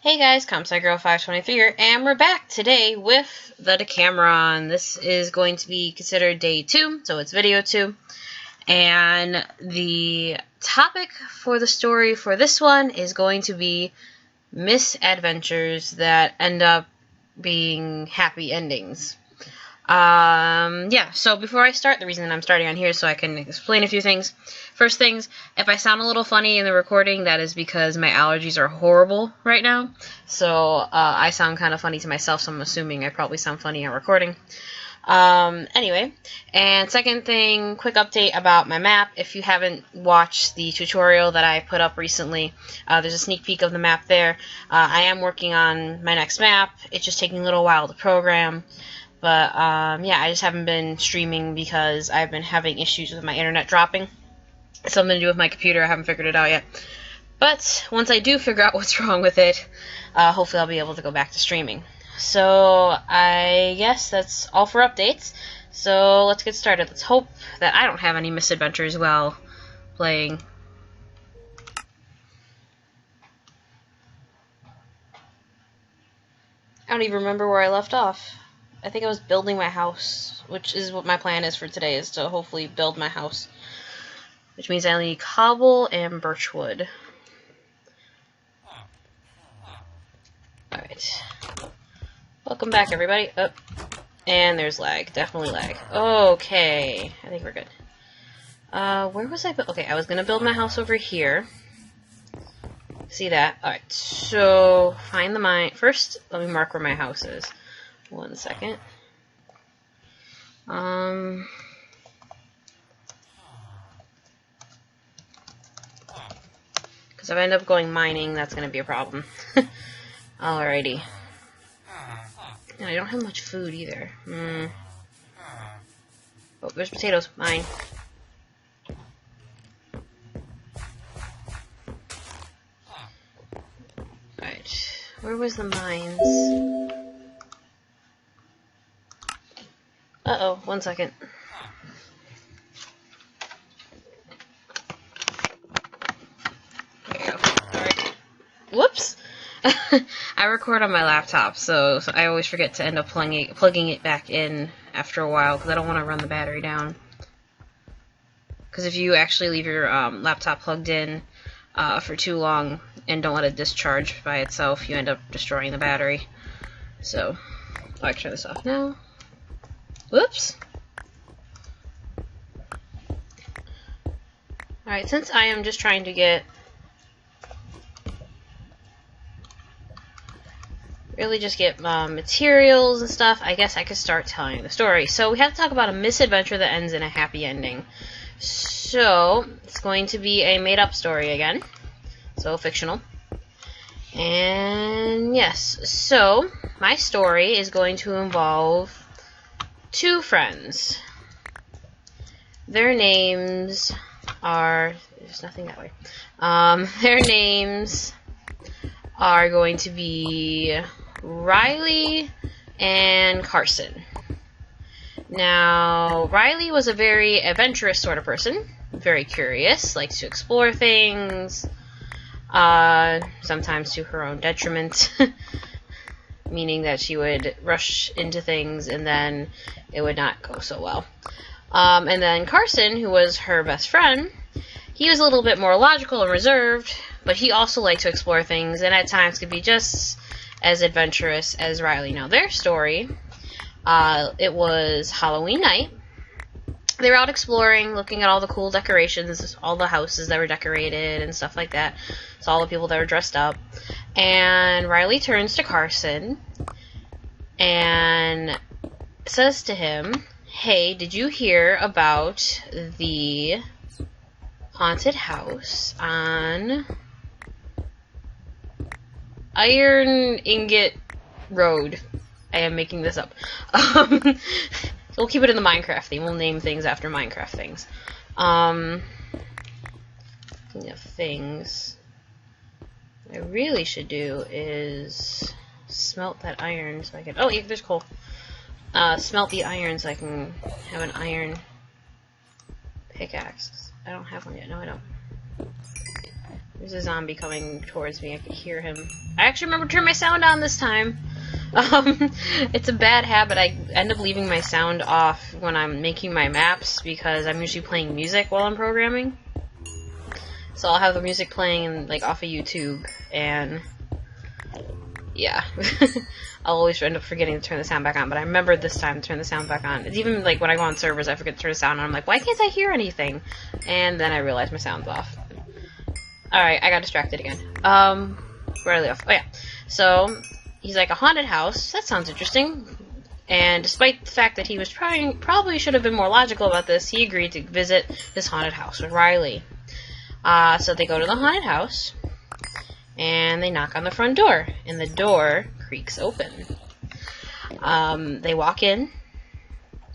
Hey guys, ComSciGirl523 here, and we're back today with the Decameron. This is going to be considered day 2, so it's video 2. And the topic for the story for this one is going to be misadventures that end up being happy endings. So before I start, the reason I'm starting on here is so I can explain a few things. First things, if I sound a little funny in the recording, that is because my allergies are horrible right now. So, I sound kind of funny to myself, so I'm assuming I probably sound funny on recording. Anyway, and second thing, quick update about my map. If you haven't watched the tutorial that I put up recently, there's a sneak peek of the map there. I am working on my next map. It's just taking a little while to program. But, yeah, I just haven't been streaming because I've been having issues with my internet dropping. It's something to do with my computer. I haven't figured it out yet. But once I do figure out what's wrong with it, hopefully I'll be able to go back to streaming. So, I guess that's all for updates. So, let's get started. Let's hope that I don't have any misadventures while playing. I don't even remember where I left off. I think I was building my house, which is what my plan is for today, is to hopefully build my house. Which means I need cobble and birchwood. Alright. Welcome back, everybody. Oh, and there's lag. Definitely lag. Okay. I think we're good. Where was I? Okay, I was going to build my house over here. See that? Alright, so find the mine. First, let me mark where my house is. 1 second. Because if I end up going mining, that's going to be a problem. Alrighty. And I don't have much food either. Oh, there's potatoes. Mine. Alright. Where was the mines? Uh-oh, 1 second. There you go. Alright. Whoops! I record on my laptop, so I always forget to end up plugging it back in after a while, because I don't want to run the battery down. Because if you actually leave your laptop plugged in for too long and don't let it discharge by itself, you end up destroying the battery. So, I'll turn this off now. Whoops. Alright, since I am just trying to get materials and stuff, I guess I could start telling the story. So we have to talk about a misadventure that ends in a happy ending. So it's going to be a made-up story again. So fictional. And yes, so my story is going to involve 2 friends. Their names are... There's nothing that way. Their names are going to be Riley and Carson. Now, Riley was a very adventurous sort of person. Very curious, likes to explore things. Sometimes to her own detriment. Meaning that she would rush into things and then it would not go so well. And then Carson, who was her best friend, he was a little bit more logical and reserved, but he also liked to explore things and at times could be just as adventurous as Riley. Now, their story, it was Halloween night. They were out exploring, looking at all the cool decorations, all the houses that were decorated and stuff like that. So all the people that were dressed up. And Riley turns to Carson and says to him, "Hey, did you hear about the haunted house on Iron Ingot Road?" I am making this up. We'll keep it in the Minecraft theme. We'll name things after Minecraft things. Speaking of things, what I really should do is smelt that iron so I can... Oh, yeah, there's coal. Smelt the iron so I can have an iron pickaxe. I don't have one yet. No, I don't. There's a zombie coming towards me. I can hear him. I actually remember to turn my sound on this time. It's a bad habit. I end up leaving my sound off when I'm making my maps because I'm usually playing music while I'm programming. So I'll have the music playing like off of YouTube, and yeah. I'll always end up forgetting to turn the sound back on, but I remembered this time to turn the sound back on. It's even like when I go on servers, I forget to turn the sound on. I'm like, why can't I hear anything? And then I realize my sound's off. Alright, I got distracted again. Where are they off? Oh yeah. So, he's like, a haunted house. That sounds interesting. And despite the fact that he was probably should have been more logical about this, he agreed to visit this haunted house with Riley. So they go to the haunted house, and they knock on the front door, and the door creaks open. They walk in,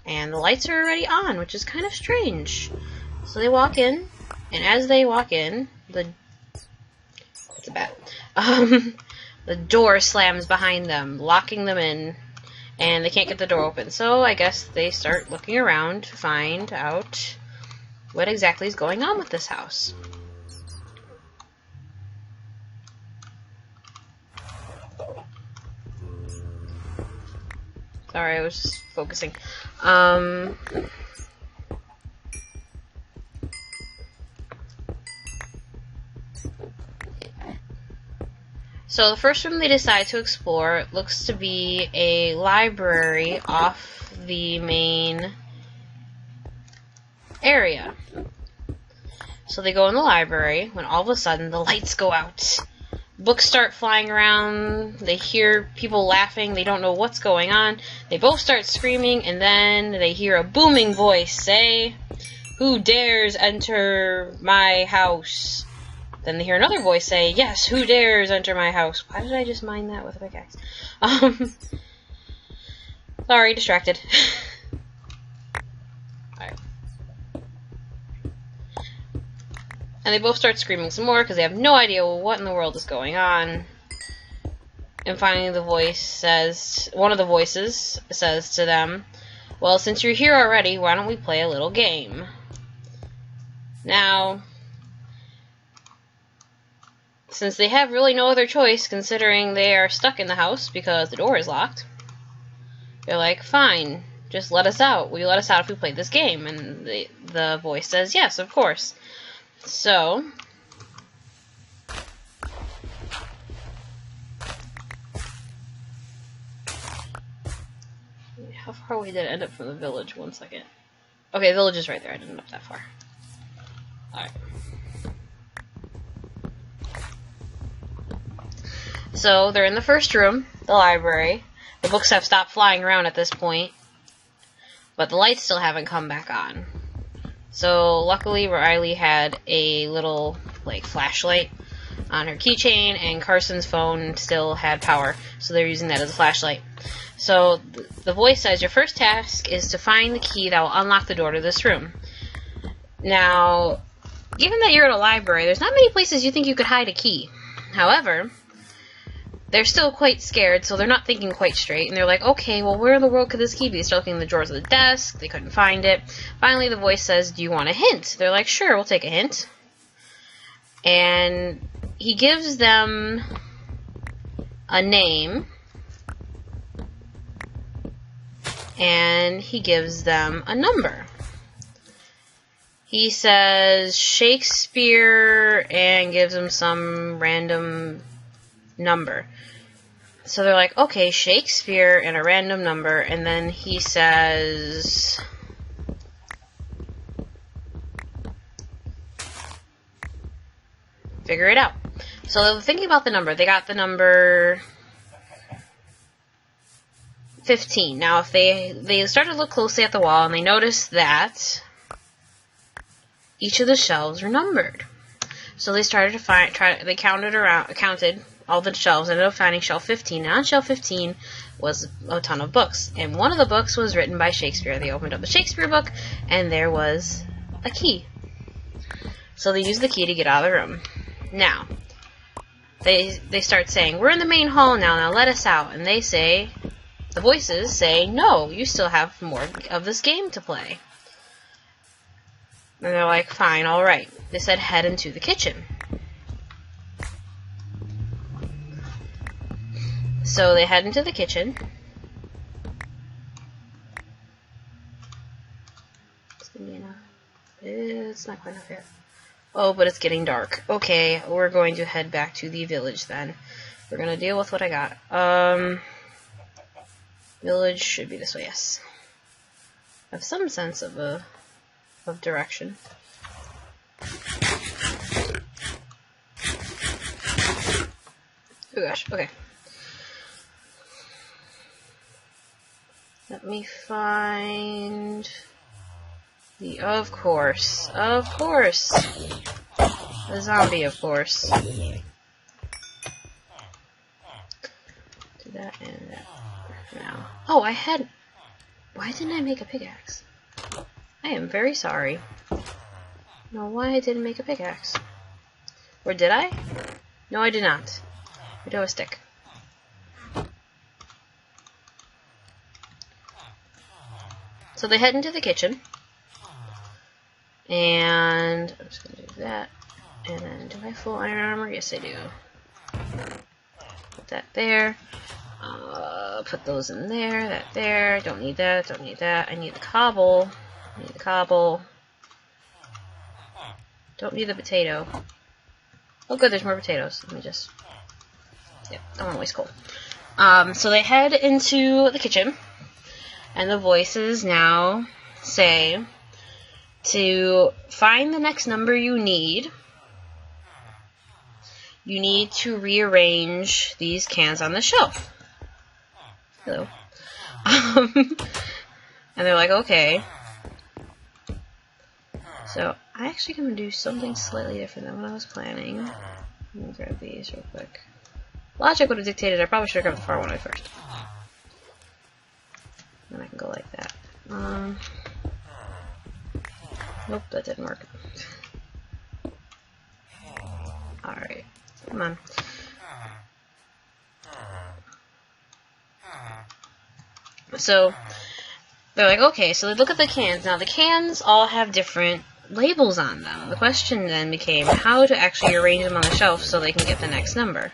and the lights are already on, which is kind of strange. So they walk in, and as they walk in, it's a bat. The door slams behind them, locking them in, and they can't get the door open. So I guess they start looking around to find out what exactly is going on with this house. Sorry, I was just focusing. So the first room they decide to explore looks to be a library off the main area. So they go in the library when all of a sudden the lights go out. Books start flying around, they hear people laughing, they don't know what's going on, they both start screaming, and then they hear a booming voice say, "Who dares enter my house?" Then they hear another voice say, "Yes, who dares enter my house?" Why did I just mine that with a pickaxe? Sorry, distracted. Alright. And they both start screaming some more because they have no idea what in the world is going on. And finally the voice says, one of the voices says to them, "Well, since you're here already, why don't we play a little game?" Now, since they have really no other choice, considering they are stuck in the house because the door is locked, they're like, "Fine, just let us out. Will you let us out if we play this game?" And the voice says, "Yes, of course." So, how far away did it end up from the village? 1 second. Okay, the village is right there. I didn't end up that far. Alright. So, they're in the first room, the library. The books have stopped flying around at this point, but the lights still haven't come back on. So, luckily, Riley had a little, like, flashlight on her keychain, and Carson's phone still had power, so they're using that as a flashlight. So, the voice says, "Your first task is to find the key that will unlock the door to this room." Now, given that you're at a library, there's not many places you think you could hide a key. However, they're still quite scared, so they're not thinking quite straight, and they're like, okay, well, where in the world could this key be? They start looking in the drawers of the desk, they couldn't find it. Finally, the voice says, "Do you want a hint?" They're like, "Sure, we'll take a hint." And he gives them a name, and he gives them a number. He says Shakespeare and gives them some random number. So they're like, okay, Shakespeare and a random number, and then he says, figure it out. So they're thinking about the number. They got the number 15. Now, if they started to look closely at the wall, and they noticed that each of the shelves are numbered. So they started to they counted all the shelves, ended up finding shelf 15. Now on shelf 15 was a ton of books, and one of the books was written by Shakespeare. They opened up the Shakespeare book, and there was a key. So they used the key to get out of the room. Now, they start saying, "We're in the main hall now let us out." And they say, the voices say, "No, you still have more of this game to play." And they're like, "Fine, alright." They said, "Head into the kitchen." So they head into the kitchen. It's gonna be enough. It's not quite enough yet. Oh, but it's getting dark. Okay, we're going to head back to the village then. We're gonna deal with what I got. Village should be this way, yes. I have some sense of direction. Oh gosh, okay. Let me find the, of course, the zombie, of course. Do that and that. Now. Oh, why didn't I make a pickaxe? I am very sorry. No, why I didn't make a pickaxe? Or did I? No, I did not. I do have a stick. So they head into the kitchen. And I'm just going to do that. And then, do I have full iron armor? Yes, I do. Put that there. Put those in there. That there. Don't need that. Don't need that. I need the cobble. Don't need the potato. Oh, good. There's more potatoes. Let me just... Yep, don't want to waste coal. So they head into the kitchen. And the voices now say to find the next number you need to rearrange these cans on the shelf. Hello. And they're like, okay. So I actually going to do something slightly different than what I was planning. Let me grab these real quick. Logic would have dictated I probably should have grabbed the far one first. And I can go like that. Nope, that didn't work. Alright, come on. So, they're like, okay, so they look at the cans. Now, the cans all have different labels on them. The question then became how to actually arrange them on the shelf so they can get the next number.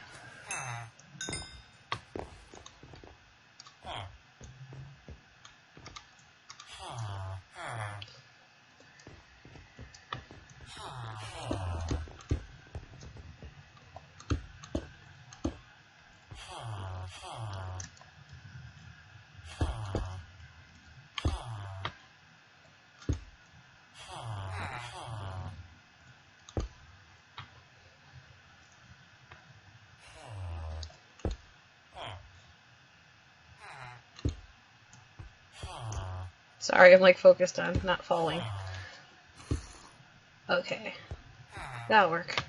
Sorry, I'm like focused on not falling. Okay. That'll work.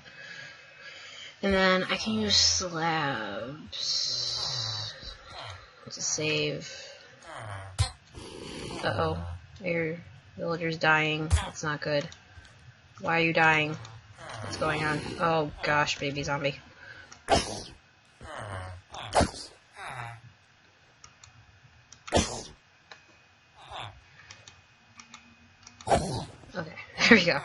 And then I can use slabs to save. Uh-oh. Your villager's dying. That's not good. Why are you dying? What's going on? Oh gosh, baby zombie. Okay, there we go.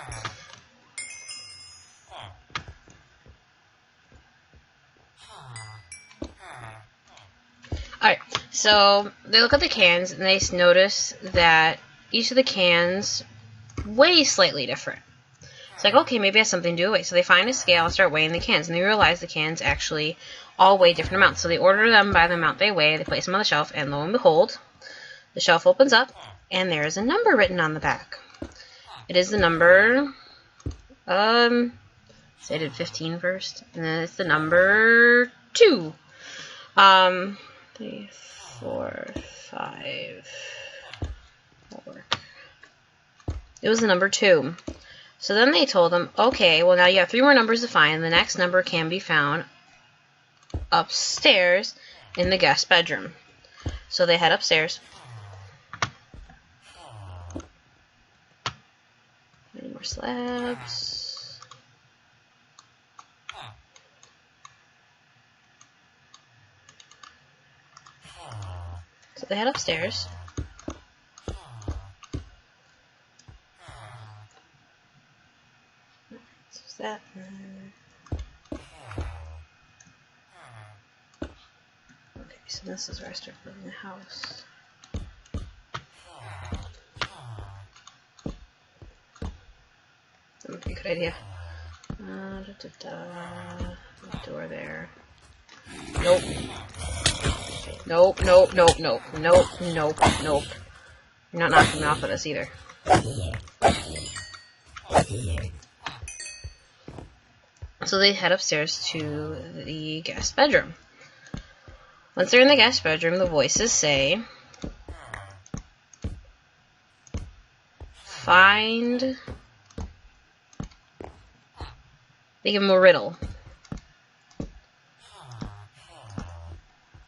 Alright, so they look at the cans and they notice that each of the cans weigh slightly different. It's like, okay, maybe it has something to do with weight. So they find a scale and start weighing the cans, and they realize the cans actually all weigh different amounts. So they order them by the amount they weigh, they place them on the shelf, and lo and behold, the shelf opens up, and there is a number written on the back. It is the number, say I did 15 first, and then it's the number 2. 3, 4, 5, that'll work. It was the number 2. So then they told them, okay, well now you have 3 more numbers to find. The next number can be found upstairs in the guest bedroom. So they head upstairs. Any more slabs? So they head upstairs. So that. Okay. So this is where I start building the house. That would be a good idea. Door there. Nope. Nope, nope, nope, nope, nope, nope, nope. You're not knocking me off of this either. So they head upstairs to the guest bedroom. Once they're in the guest bedroom, the voices say, find... They give him a riddle.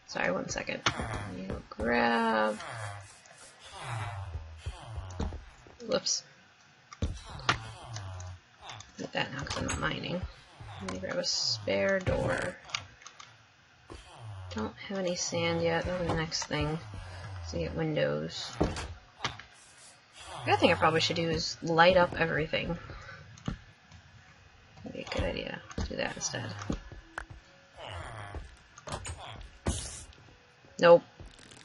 Sorry, one second. I need to grab... Whoops. Get that now because I'm not mining. Let me grab a spare door. Don't have any sand yet. That's the next thing. To get windows. The other thing I probably should do is light up everything. That'd be a good idea. Do that instead. Nope.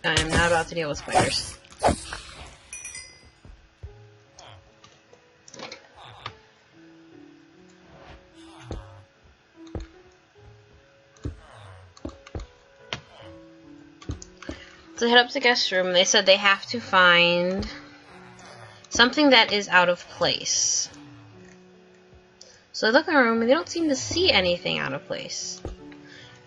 I am not about to deal with spiders. So they head up to the guest room, and they said they have to find something that is out of place. So they look in the room, and they don't seem to see anything out of place.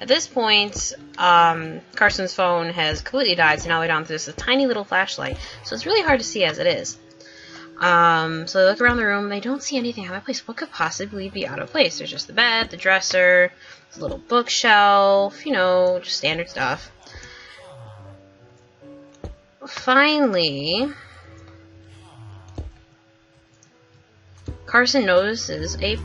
At this point, Carson's phone has completely died, so now they're down to this tiny little flashlight. So it's really hard to see as it is. So they look around the room, and they don't see anything out of place. What could possibly be out of place? There's just the bed, the dresser, the little bookshelf, you know, just standard stuff. Finally, Carson notices a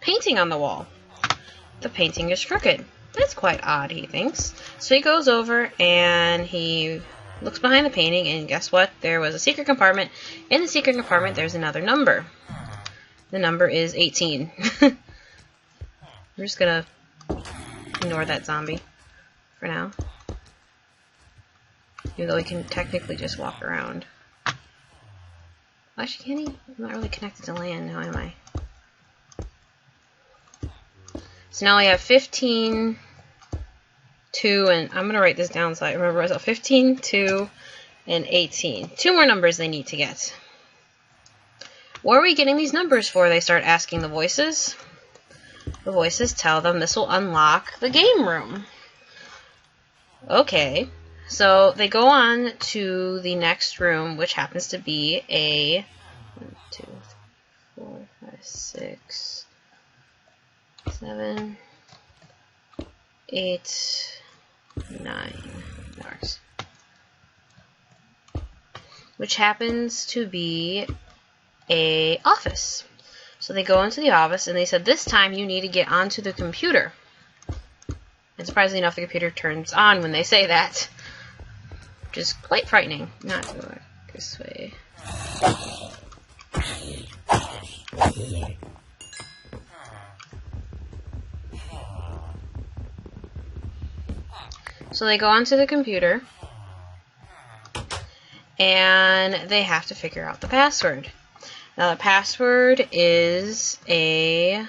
painting on the wall. The painting is crooked. That's quite odd, he thinks. So he goes over and he looks behind the painting, and guess what? There was a secret compartment. In the secret compartment, there's another number. The number is 18. We're just gonna ignore that zombie for now. Even though he can technically just walk around. Actually, can he? I'm not really connected to land now, am I? So now we have 15, 2, and I'm going to write this down so I remember myself. 15, 2, and 18. 2 more numbers they need to get. What are we getting these numbers for? They start asking the voices. The voices tell them this will unlock the game room. Okay, so they go on to the next room, which happens to be a 1, 2, 3, 4, 5, 6, 7, 8, 9 marks. Which happens to be a office. So they go into the office, and they said, this time you need to get onto the computer. And surprisingly enough, the computer turns on when they say that. Which is quite frightening. Not to go this way. So they go onto the computer, and they have to figure out the password. Now the password is a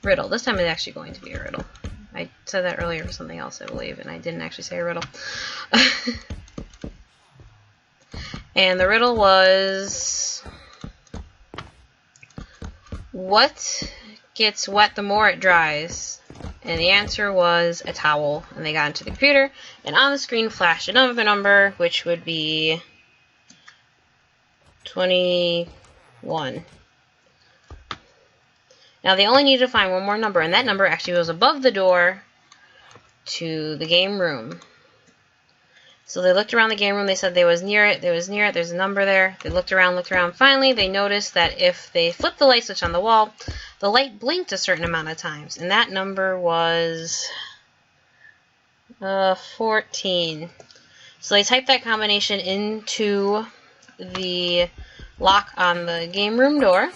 riddle. This time it's actually going to be a riddle. I said that earlier for something else, I believe, and I didn't actually say a riddle. And the riddle was, what gets wet the more it dries? And the answer was a towel. And they got into the computer, and on the screen flashed another number, which would be 21. Now they only needed to find one more number, and that number actually was above the door to the game room. So they looked around the game room, they said they was near it, there's a number there. They looked around. Finally, they noticed that if they flipped the light switch on the wall, the light blinked a certain amount of times, and that number was 14. So they typed that combination into the lock on the game room door,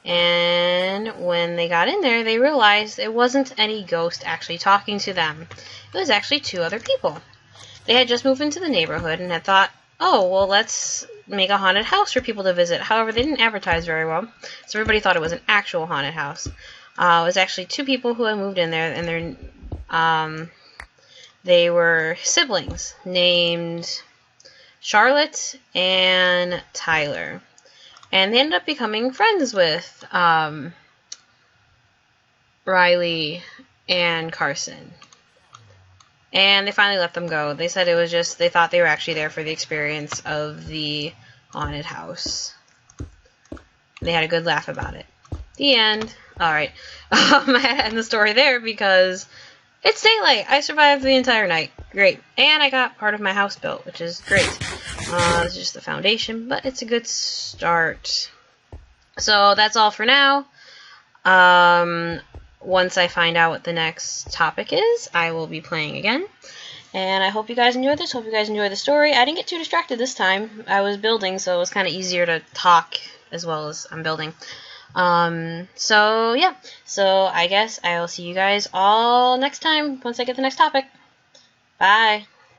And when they got in there, they realized it wasn't any ghost actually talking to them. It was actually two other people. They had just moved into the neighborhood and had thought, oh, well, let's make a haunted house for people to visit. However, they didn't advertise very well, so everybody thought it was an actual haunted house. It was actually two people who had moved in there, and they were siblings named Charlotte and Tyler. And they ended up becoming friends with Riley and Carson. And they finally let them go. They said it was just, they thought they were actually there for the experience of the haunted house. They had a good laugh about it. The end. Alright. I had to end the story there because it's daylight. I survived the entire night. Great. And I got part of my house built, which is great. It's just the foundation, but it's a good start. So that's all for now. Once I find out what the next topic is, I will be playing again. And I hope you guys enjoyed this. Hope you guys enjoyed the story. I didn't get too distracted this time. I was building, so it was kind of easier to talk as well as I'm building. So yeah. So I guess I will see you guys all next time once I get the next topic. Bye.